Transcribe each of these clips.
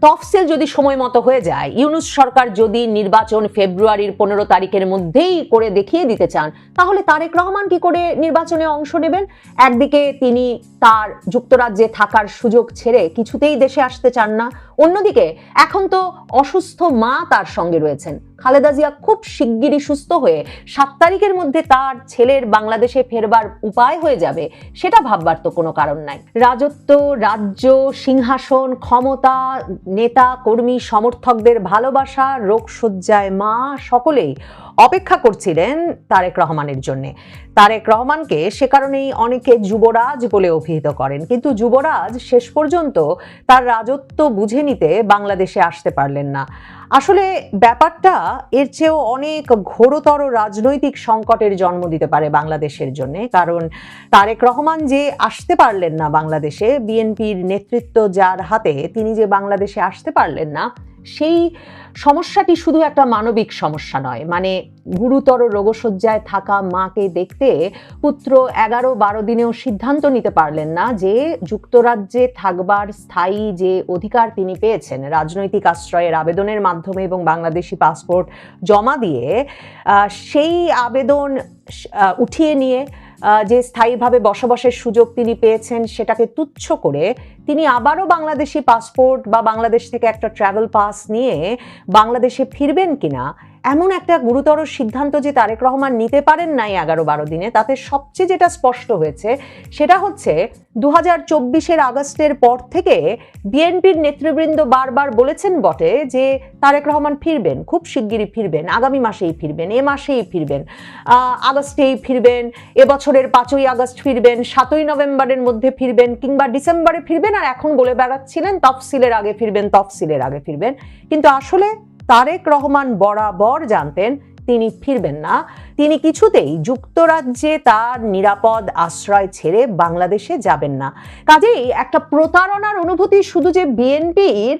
তফসিল যদি সময় মতো হয়ে যায়, ইউনূস সরকার যদি নির্বাচন ফেব্রুয়ারির 15 তারিখের মধ্যেই করে দেখিয়ে দিতে চান, তাহলে তারেক রহমান কি করে নির্বাচনে অংশ নেবেন? একদিকে তিনি তার যুক্তরাজ্যে থাকার সুযোগ ছেড়ে কিছুতেই দেশে আসতে চান না, অন্যদিকে এখন তো অসুস্থ মা তার সঙ্গে রয়েছেন। খালেদা জিয়া খুব শিগগিরই সুস্থ হয়ে 7 তারিখের মধ্যে তার ছেলের বাংলাদেশে ফেরবার উপায় হয়ে যাবে, সেটা ভাববার তো কোনো কারণ নাই। রাজত্ব, রাজ্য, সিংহাসন, ক্ষমতা, নেতা কর্মী সমর্থকদের ভালোবাসা, রোগশয্যায় মা, সকলেই অপেক্ষা করছিলেন তারেক রহমানের জন্য। তারেক রহমানকে সে কারণেই অনেকে যুবরাজ বলে অভিহিত করেন, কিন্তু যুবরাজ শেষ পর্যন্ত তার রাজত্ব বুঝে নিতে বাংলাদেশে আসতে পারলেন না। আসলে ব্যাপারটা এর চেয়েও অনেক ঘোরতর রাজনৈতিক সংকটের জন্ম দিতে পারে বাংলাদেশের জন্য। কারণ তারেক রহমান যে আসতে পারলেন না বাংলাদেশে, বিএনপির নেতৃত্ব যার হাতে, তিনি যে বাংলাদেশে আসতে পারলেন না, সেই সমস্যাটি শুধু একটা মানবিক সমস্যা নয়। মানে গুরুতর রোগশয্যায় থাকা মাকে দেখতে পুত্র 11-12 দিনেও সিদ্ধান্ত নিতে পারলেন না যে যুক্তরাজ্যে থাকবার স্থায়ী যে অধিকার তিনি পেয়েছেন রাজনৈতিক আশ্রয়ের আবেদনের মাধ্যমে এবং বাংলাদেশি পাসপোর্ট জমা দিয়ে, সেই আবেদন উঠিয়ে নিয়ে যে স্থায়ীভাবে বসবাসের সুযোগ তিনি পেয়েছেন সেটাকে তুচ্ছ করে তিনি আবারও বাংলাদেশি পাসপোর্ট বা বাংলাদেশ থেকে একটা ট্রাভেল পাস নিয়ে বাংলাদেশে ফিরবেন কিনা, এমন একটা গুরুতর সিদ্ধান্ত যে তারেক রহমান নিতে পারেন নাই 11-12 দিনে, তাতে সবচেয়ে যেটা স্পষ্ট হয়েছে সেটা হচ্ছে 2024 আগস্টের পর থেকে বিএনপির নেতৃবৃন্দ বারবার বলেছেন বটে যে তারেক রহমান ফিরবেন, খুব শিগগিরই ফিরবেন, আগামী মাসেই ফিরবেন, এ মাসেই ফিরবেন, আগস্টেই ফিরবেন, এবছরের 5ই আগস্ট ফিরবেন, 7ই নভেম্বরের মধ্যে ফিরবেন, কিংবা ডিসেম্বরে ফিরবেন, আর এখন বলে বেড়াচ্ছিলেন তফসিলের আগে ফিরবেন, তফসিলের আগে ফিরবেন। কিন্তু আসলে তারেক রহমান বরাবর জানতেন তিনি ফিরবেন না, তিনি কিছুতেই যুক্তরাজ্যে তার নিরাপদ আশ্রয় ছেড়ে বাংলাদেশে যাবেন না। কাজেই একটা প্রতারণার অনুভূতি শুধু যে বিএনপির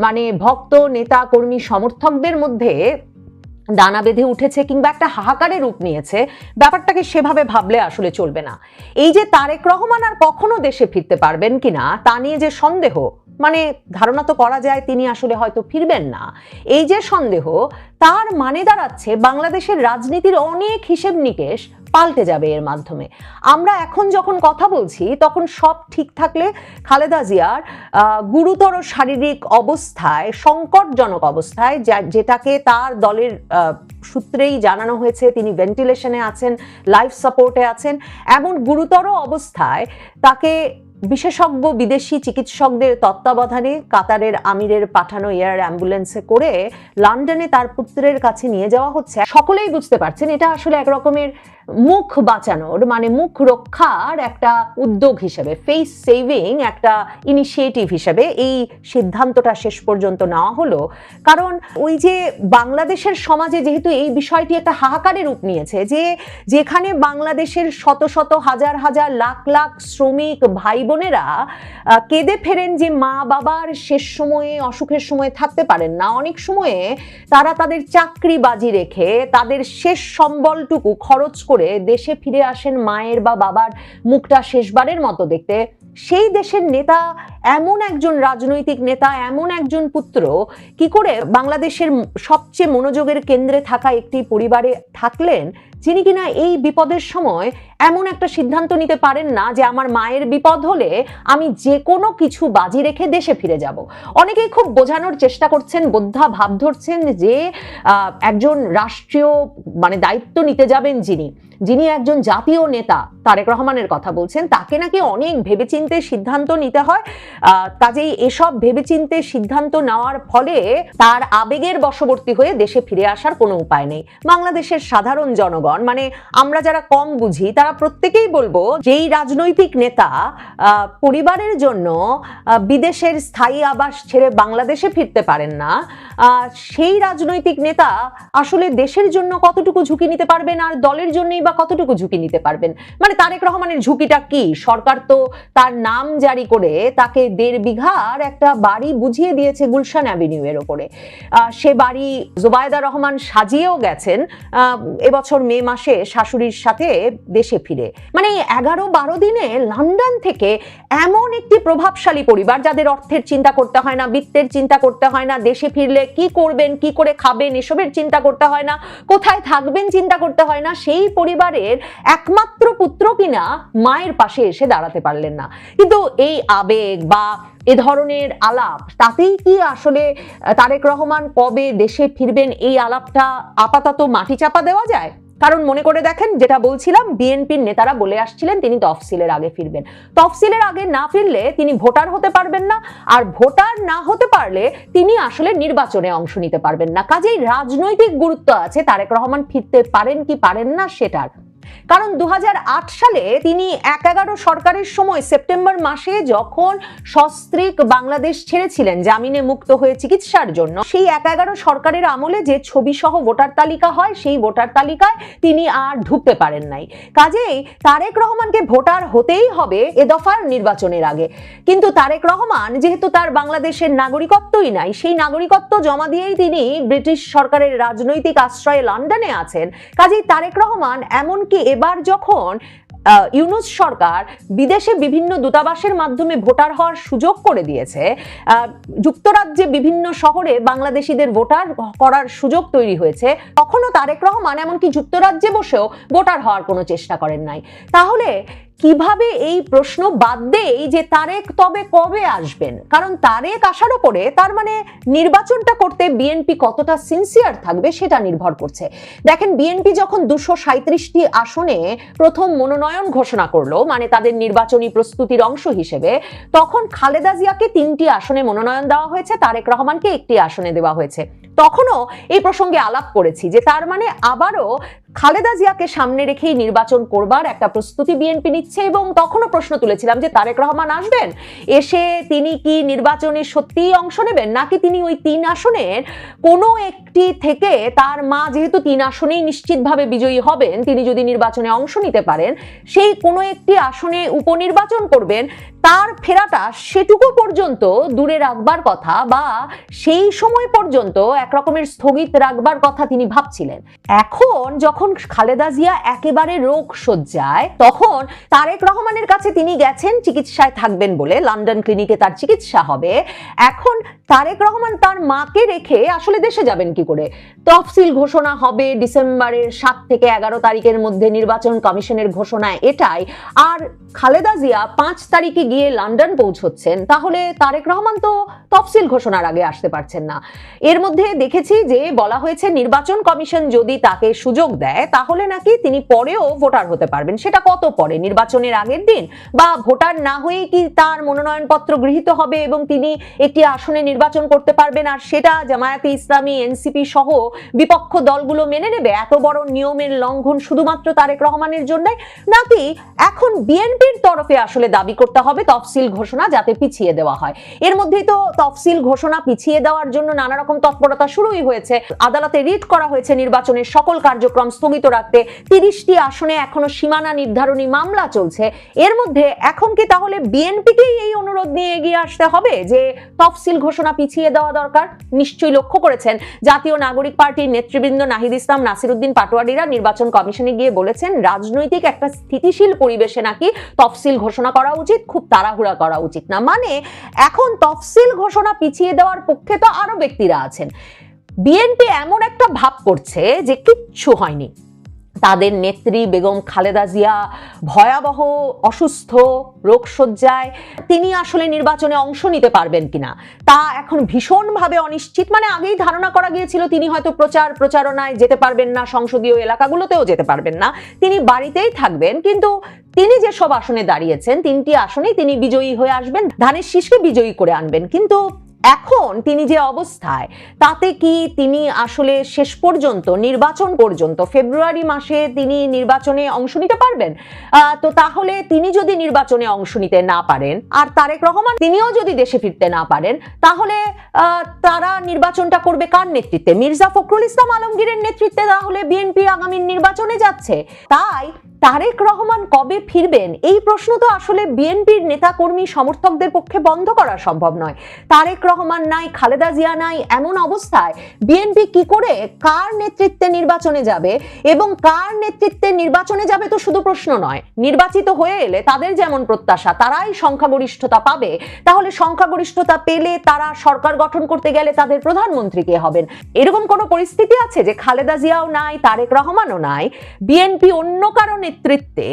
মানে ভক্ত, নেতা, কর্মী, সমর্থকদের মধ্যে দানা বেঁধে উঠেছে কিংবা একটা হাহাকারে রূপ নিয়েছে, ব্যাপারটাকে সেভাবে ভাবলে আসলে চলবে না। এই যে তারেক রহমান আর কখনো দেশে ফিরতে পারবেন কিনা তা নিয়ে যে সন্দেহ, মানে ধারণা তো করা যায় তিনি আসলে হয়তো ফিরবেন না, এই যে সন্দেহ, তার মানে দাঁড়াচ্ছে বাংলাদেশের রাজনীতির অনেক হিসেব নিকেশ পাল্টে যাবে এর মাধ্যমে। আমরা এখন যখন কথা বলছি তখন সব ঠিক থাকলে খালেদা জিয়ার গুরুতর শারীরিক অবস্থায়, সংকটজনক অবস্থায়, যেটাকে তার দলের সূত্রেই জানানো হয়েছে তিনি ভেন্টিলেশনে আছেন, লাইফ সাপোর্টে আছেন, এমন গুরুতর অবস্থায় তাকে বিশেষজ্ঞ বিদেশি চিকিৎসকদের তত্ত্বাবধানে কাতারের আমিরের পাঠানো এয়ার অ্যাম্বুলেন্সে করে লন্ডনে তার পুত্রের কাছে নিয়ে যাওয়া হচ্ছে। সকলেই বুঝতে পারছেন এটা আসলে এক রকমের মুখ বাঁচানোর, মানে মুখ রক্ষার একটা উদ্যোগ হিসেবে, ফেস সেভিং একটা ইনিশিয়েটিভ হিসেবে এই সিদ্ধান্তটা শেষ পর্যন্ত নেওয়া হলো। কারণ ওই যে বাংলাদেশের সমাজে যেহেতু এই বিষয়টি একটা হাহাকারে রূপ নিয়েছে, যে যেখানে বাংলাদেশের শত শত হাজার হাজার লাখ লাখ শ্রমিক ভাই বোনেরা কেঁদে ফেরেন যে মা বাবার শেষ সময়ে, অসুখের সময়ে থাকতে পারেন না, অনেক সময়ে তারা তাদের চাকরি বাজি রেখে তাদের শেষ সম্বলটুকু খরচ করে দেশে ফিরে আসেন মায়ের বা বাবার মুখটা শেষবারের মতো দেখতে, সেই দেশের নেতা, এমন একজন রাজনৈতিক নেতা, এমন একজন পুত্র কি করে বাংলাদেশের সবচেয়ে মনোযোগের কেন্দ্রে থাকা একটি পরিবারে থাকলেন, যিনি কিনা এই বিপদের সময় এমন একটা সিদ্ধান্ত নিতে পারেন না যে আমার মায়ের বিপদ হলে আমি যে কোনো কিছু বাজি রেখে দেশে ফিরে যাব। অনেকেই খুব বোঝানোর চেষ্টা করছেন, বোদ্ধা ভাব ধরছেন যে একজন রাষ্ট্রীয় মানে দায়িত্ব নিতে যাবেন যিনি একজন জাতীয় নেতা, তারেক রহমানের কথা বলছেন, তাকে নাকি অনেক ভেবেচিন্তে সিদ্ধান্ত নিতে হয়। কাজেই এসব ভেবেচিন্তে সিদ্ধান্ত নেওয়ার ফলে তার আবেগের বশবর্তী হয়ে দেশে ফিরে আসার কোনো উপায় নেই। বাংলাদেশের সাধারণ জনগণ, মানে আমরা যারা কম বুঝি, তারা প্রত্যেকেই বলবো যেই রাজনৈতিক নেতা পরিবারের জন্য বিদেশের স্থায়ী আবাস ছেড়ে বাংলাদেশে ফিরতে পারেন না, সেই রাজনৈতিক নেতা আসলে দেশের জন্য কতটুকু ঝুঁকি নিতে পারবেন আর দলের জন্যই বা কতটুকু ঝুঁকি নিতে পারবেন? মানে তারেক রহমানের ঝুঁকিটা কি? সরকার তো তার নাম জারি করে তাকে 1.5 বিঘার একটা বাড়ি বুঝিয়ে দিয়েছে গুলশান অ্যাভিনিউ এর ওপরে। সে বাড়ি জোবায়দা রহমান সাজিয়েও গেছেন এবছর মে মাসে শাশুড়ির সাথে দেশে ফিরে। মানে 11-12 দিনে লন্ডন থেকে এমন একটি প্রভাবশালী পরিবার, যাদের অর্থের চিন্তা করতে হয় না, বিত্তের চিন্তা করতে হয় না, দেশে ফিরলে কি করবেন, কি করে খাবেন এসবের চিন্তা করতে হয় না, কোথায় থাকবেন চিন্তা করতে হয় না, সেই পরিবারের একমাত্র পুত্র কিনা মায়ের পাশে এসে দাঁড়াতে পারলেন না। কিন্তু এই আবেগ বা এ ধরনের আলাপ, তাতেই কি আসলে তারেক রহমান কবে দেশে ফিরবেন এই আলাপটা আপাতত মাটি চাপা দেওয়া যায়? কারণ মনে করে দেখেন, যেটা বলছিলাম, বিএনপির নেতারা বলে আসছিলেন তিনি তফসিলের আগে ফিরবেন। তফসিলের আগে না ফিরলে তিনি ভোটার হতে পারবেন না, আর ভোটার না হতে পারলে তিনি আসলে নির্বাচনে অংশ নিতে পারবেন না। কাজেই রাজনৈতিক গুরুত্ব আছে তারেক রহমান ফিরতে পারেন কি পারেন না সেটার। কারণ 2008 সালে তিনি 11 সরকারের সময় সেপ্টেম্বর মাসে যখন সস্ত্রীক বাংলাদেশ ছেড়েছিলেন জামিনে মুক্ত হয়ে চিকিৎসার জন্য, সেই 11 সরকারের আমলে যে ছবি সহ ভোটার তালিকা হয়, সেই ভোটার তালিকায় তিনি আর ঢুকতে পারেন নাই। কাজেই তারেক রহমানকে ভোটার হতেই হবে এ দফার নির্বাচনের আগে। কিন্তু তারেক রহমান যেহেতু তার বাংলাদেশের নাগরিকত্বই নাই, সেই নাগরিকত্ব জমা দিয়েই তিনি ব্রিটিশ সরকারের রাজনৈতিক আশ্রয়ে লন্ডনে আছেন। কাজেই তারেক রহমান এমনকি এবার যখন ইউনূস সরকার বিদেশে বিভিন্ন দূতাবাসের মাধ্যমে ভোটার হওয়ার সুযোগ করে দিয়েছে, যুক্তরাজ্যে বিভিন্ন শহরে বাংলাদেশিদের ভোটার করার সুযোগ তৈরি হয়েছে, তখনও তারেক রহমান এমনকি যুক্তরাজ্যে বসেও ভোটার হওয়ার কোনো চেষ্টা করেন নাই। তাহলে কিভাবে এই প্রশ্ন বাদ দেই যে তারেক তবে কবে আসবেন? কারণ তারেক আসার উপরে তার মানে নির্বাচনটা করতে বিএনপি কতটা সিনসিয়ার থাকবে সেটা নির্ভর করছে। দেখেন, বিএনপি যখন 237টি আসনে প্রথম মনোনয়ন ঘোষণা করলো, মানে তাদের নির্বাচনী প্রস্তুতির অংশ হিসেবে, তখন খালেদা জিয়াকে 3টি আসনে মনোনয়ন দেওয়া হয়েছে, তারেক রহমানকে 1টি আসনে দেওয়া হয়েছে। তখনও এই প্রসঙ্গে আলাপ করেছি যে তার মানে আবারও খালেদা জিয়াকে সামনে রেখেই নির্বাচন করবার একটা প্রস্তুতি বিএনপি নিচ্ছে। এবং তখনও প্রশ্ন তুলেছিলাম যে তারেক রহমান আসবেন, এসে তিনি কি নির্বাচনে সত্যিই অংশ নেবেন, নাকি তিনি ওই 3 আসনের কোনো একটি থেকে, তার মা যেহেতু 3 আসনেই নিশ্চিতভাবে বিজয়ী হবেন, তিনি যদি নির্বাচনে অংশ নিতে পারেন, সেই কোনো একটি আসনে উপনির্বাচন করবেন, তার ফেরাটা সেটুকু পর্যন্ত দূরে রাখবার কথা, বা সেই সময় পর্যন্ত একরকমের স্থগিত রাখবার কথা তিনি ভাবছিলেন। এখন যখন খালেদা জিয়া একেবারে রোগ শয্যায়, তখন তারেক রহমানের কাছে তিনি গেছেন চিকিৎসায় থাকবেন বলে, লন্ডন ক্লিনিকে তার চিকিৎসা হবে। এখন তারেক রহমান তার মাকে রেখে আসলে দেশে যাবেন কি করে? তফসিল ঘোষণা হবে ডিসেম্বরের 7 থেকে 11 তারিখের মধ্যে, নির্বাচন কমিশনের ঘোষণা এটাই। আর খালেদা জিয়া 5 তারিখে গিয়ে লন্ডন পৌঁছচ্ছেন, তাহলে তারেক রহমান তো তফসিল ঘোষণার আগে আসতে পারছেন না। এর মধ্যে দেখেছি যে বলা হয়েছে নির্বাচন কমিশন যদি তাকে সুযোগ দেয়, তাহলে নাকি তিনি পরেও ভোটার হতে পারবেন। সেটা কত পরে? নির্বাচনের আগের দিন, বা ভোটার না হয়ে কি তার মনোনয়নপত্র গৃহীত হবে এবং তিনি একটি আসনে নির্বাচন করতে পারবেন, আর সেটা জামায়াতে ইসলামী, এনসিপি সহ বিপক্ষ দলগুলো মেনে নেবে? এত বড় নিয়মের লঙ্ঘন শুধুমাত্র তারেক রহমানের জন্য? নাকি এখন বিএনপির তরফে আসলে দাবি করতে হবে তফসিল ঘোষণা যাতে পিছিয়ে দেওয়া হয়? এর মধ্যেই তো তফসিল ঘোষণা পিছিয়ে দেওয়ার জন্য নানা রকম তৎপরতা শুরুই হয়েছে। আদালতে রিট করা হয়েছে নির্বাচনের সকল কার্যক্রম স্থগিত রাখতে। 30টি আসনে এখনো সীমানা নির্ধারণী মামলা চলছে। এর মধ্যে এখন কি তাহলে বিএনপিকেই এই অনুরোধ নিয়ে এগিয়ে আসতে হবে যে তফসিল ঘোষণা পিছিয়ে দেওয়া দরকার? নিশ্চয়ই লক্ষ্য করেছেন জাতীয় নাগরিক পার্টির নেতৃবৃন্দ নাহিদ ইসলাম, নাসিরউদ্দিন পাটোয়ারিরা নির্বাচন কমিশনে গিয়ে বলেছেন রাজনৈতিক একটা স্থিতিশীল পরিবেশে নাকি তফসিল ঘোষণা করা উচিত, খুব তাড়াহুড়া করা উচিত না। মানে এখন তফসিল ঘোষণা পিছিয়ে দেওয়ার পক্ষে তো আরো ব্যক্তিরা আছেন। বিএনপি এমন একটা ভাব করছে যে কিচ্ছু হয়নি। তাদের নেত্রী বেগম খালেদা জিয়া ভয়াবহ অসুস্থ, রোগশয্যায়, তিনি আসলে নির্বাচনে অংশ নিতে পারবেন কিনা তা এখন ভীষণভাবে অনিশ্চিত। মানে আগেই ধারণা করা গিয়েছিল তিনি হয়তো প্রচারণায় যেতে পারবেন না, সংসদীয় এলাকাগুলোতেও যেতে পারবেন না, তিনি বাড়িতেই থাকবেন। কিন্তু তিনি যেসব আসনে দাঁড়িয়েছেন, 3টি আসনেই তিনি বিজয়ী হয়ে আসবেন, ধানের শীষকে বিজয়ী করে আনবেন। কিন্তু এখন তিনি যে অবস্থায়, তাতে কি তিনি আসলে শেষ পর্যন্ত নির্বাচন পর্যন্ত ফেব্রুয়ারি মাসে তিনি নির্বাচনে অংশ নিতে পারবেন? তো তাহলে তিনি যদি নির্বাচনে অংশ নিতে না পারেন আর তারেক রহমান তিনিও যদি দেশে ফিরতে না পারেন, তাহলে তারা নির্বাচনটা করবে কার নেতৃত্বে? মির্জা ফখরুল ইসলাম আলমগীরের নেতৃত্বে তাহলে বিএনপি আগামী নির্বাচনে যাচ্ছে। তাই তারেক রহমান কবে ফিরবেন এই প্রশ্ন তো আসলে বিএনপির নেতাকর্মী সমর্থকদের পক্ষে বন্ধ করা সম্ভব নয়। তারেক রহমান নাই, খালেদা জিয়া নাই, এমন অবস্থায় বিএনপি কি করে কার নেতৃত্বে নির্বাচনে যাবে এবং কার নেতৃত্বে নির্বাচনে যাবে তো শুধু প্রশ্ন নয়, নির্বাচিত হয়ে এলে তাদের যেমন প্রত্যাশা তারাই সংখ্যাগরিষ্ঠতা পাবে, তাহলে সংখ্যাগরিষ্ঠতা পেলে তারা সরকার গঠন করতে গেলে তাদের প্রধানমন্ত্রী কে হবেন? এরকম কোন পরিস্থিতি আছে যে খালেদা জিয়াও নাই, তারেক রহমানও নাই, বিএনপি অন্য কারো নেতৃত্বে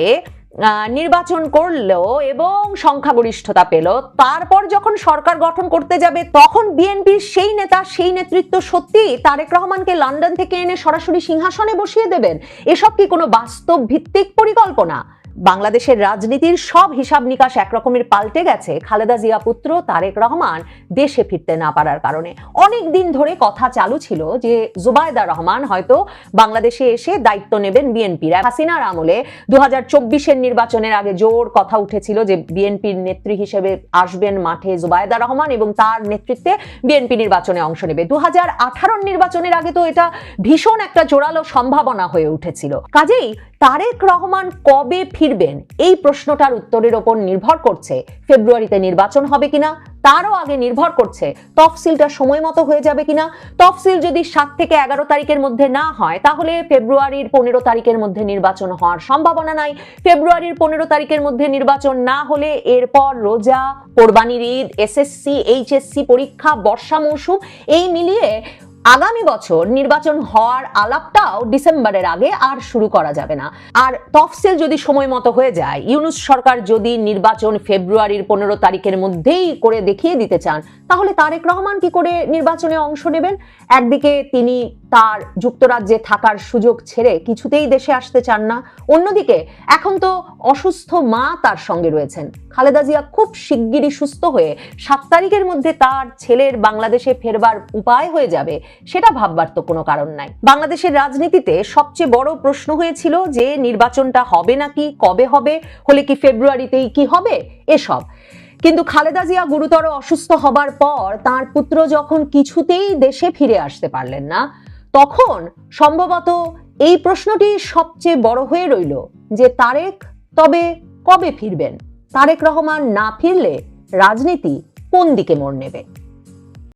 নির্বাচন করলো এবং সংখ্যাগরিষ্ঠতা পেল, তারপর যখন সরকার গঠন করতে যাবে তখন বিএনপির সেই নেতা সেই নেতৃত্ব সত্যি তারেক রহমানকে লন্ডন থেকে এনে সরাসরি সিংহাসনে বসিয়ে দেবেন? এসব কি কোনো বাস্তব ভিত্তিক পরিকল্পনা? বাংলাদেশের রাজনীতির সব হিসাব নিকাশ একরকমের পাল্টে গেছে খালেদা জিয়া পুত্র তারেক রহমান দেশে ফিরতে না পারার কারণে। অনেক দিন ধরে কথা চালু ছিল যে জুবাইদা রহমান হয়তো বাংলাদেশে এসে দায়িত্ব নেবেন বিএনপির। হাসিনার আমলে 2024-এর নির্বাচনের আগে জোর কথা উঠেছিল যে বিএনপির নেত্রী হিসেবে আসবেন মাঠে জুবাইদা রহমান এবং তার নেতৃত্বে বিএনপি নির্বাচনে অংশ নেবে। 2018 নির্বাচনের আগে তো এটা ভীষণ একটা জোরালো সম্ভাবনা হয়ে উঠেছিল। কাজেই তারেক রহমান কবে ফিরবেন এই প্রশ্নটার উত্তরের ওপর নির্ভর করছে ফেব্রুয়ারিতে নির্বাচন হবে কিনা, তারও আগে নির্ভর করছে তফসিলটা সময় মতো হয়ে যাবে কিনা। তফসিল যদি 7 থেকে 11 তারিখের মধ্যে না হয় তাহলে ফেব্রুয়ারির 15 তারিখের মধ্যে নির্বাচন হওয়ার সম্ভাবনা নাই। ফেব্রুয়ারির 15 তারিখের মধ্যে নির্বাচন না হলে এরপর রোজা, কোরবানির ঈদ, এসএসসি, এইচএসসি পরীক্ষা, বর্ষা মৌসুম, এই মিলিয়ে আগামী বছর নির্বাচন হওয়ার আলাপটাও ডিসেম্বরের আগে আর শুরু করা যাবে না। আর তফসিল যদি সময় মতো হয়ে যায়, ইউনূস সরকার যদি নির্বাচন ফেব্রুয়ারির 15 তারিখের মধ্যেই করে দেখিয়ে দিতে চান, তাহলে তারেক রহমান কি করে নির্বাচনে অংশ নেবেন? একদিকে তিনি তার যুক্তরাজ্যে থাকার সুযোগ ছেড়ে কিছুতেই দেশে আসতে চান না, অন্যদিকে এখন তো অসুস্থ মা তার সঙ্গে রয়েছেন। খালেদা জিয়া খুব শিগগিরই সুস্থ হয়ে 7 তারিখের মধ্যে তার ছেলের বাংলাদেশে ফেরবার উপায় হয়ে যাবে, সেটা ভাববার তো কোনো কারণ নাই। বাংলাদেশের রাজনীতিতে সবচেয়ে বড় প্রশ্ন হয়েছিল যে নির্বাচনটা হবে নাকি, কবে হবে, হলে কি ফেব্রুয়ারিতেই কি হবে, এসব। কিন্তু খালেদা জিয়া গুরুতর অসুস্থ হবার পর তার পুত্র যখন কিছুতেই দেশে ফিরে আসতে পারলেন না, তখন সম্ভবত এই প্রশ্নটি সবচেয়ে বড় হয়ে রইল যে তারেক তবে কবে ফিরবেন? তারেক রহমান না ফিরলে রাজনীতি কোন দিকে মোড় নেবে?